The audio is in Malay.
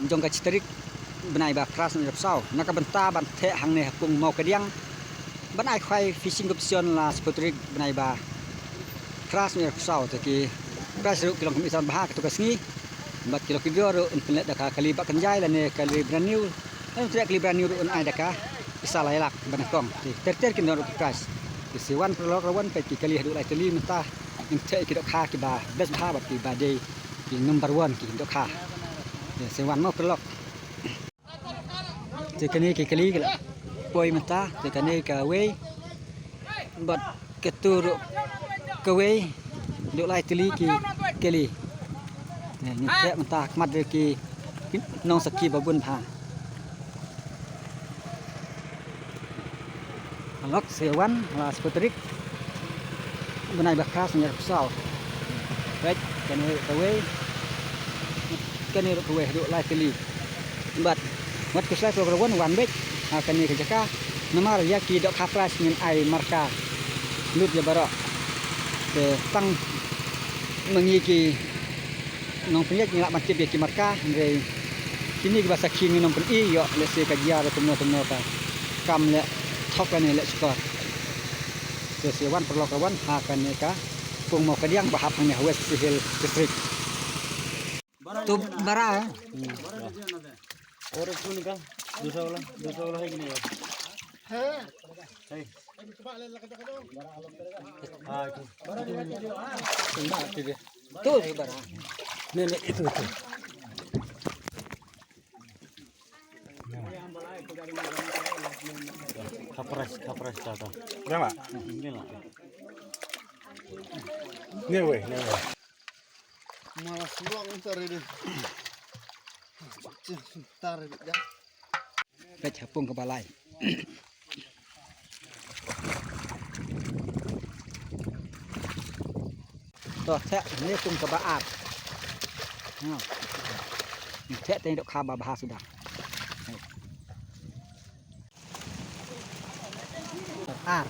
jong ka citerik benai ba keras ni sau nak benta ban the hang ne pung mau kediang ban ai khai fishing option la spotrik benai ba keras ni sau taki keras ru kilong kami san bah tu kasngi bat kilo video ru internet dak kali ba kanjai la ne kali brand new tidak kali brand new ru ai dak isa layak ban kong ter kin ru keras si wan pro lawan pe kali hadu lai teli mentah inte ki dok kha ki ba best ba ba ki ba day ki number 1 ki dok kha si wan mo pro Tekani ke kali ke poi mentah tekani ke we bat ketur ke we duk lai teli ki kali ni cek mentah mat de ki nong saki babun pha lok sewan la spotrik benai bakas nya pesau baik kani ke we duk lai teli bat mat kesai program wan bek akan ni kerja nomor ya ki dok kapras min ai marka lut ya barok te tang mengiki nong penyek ni lak macip ya ki marka re kini bahasa kini nong pen i yo le se kajia re temno ka kam le thok kan le skor te se wan program akan ni ka pung mau kadiang bahap hang ne west hill district tu bara और कौन का दूसरा वाला है कि नहीं है हां तो बड़ा नहीं itu kapras tata berapa ini weh malas luang ntar ini tar ya pech hapung ke balai toh cek ni pung ke baat cek teng dok kha bah sudah ar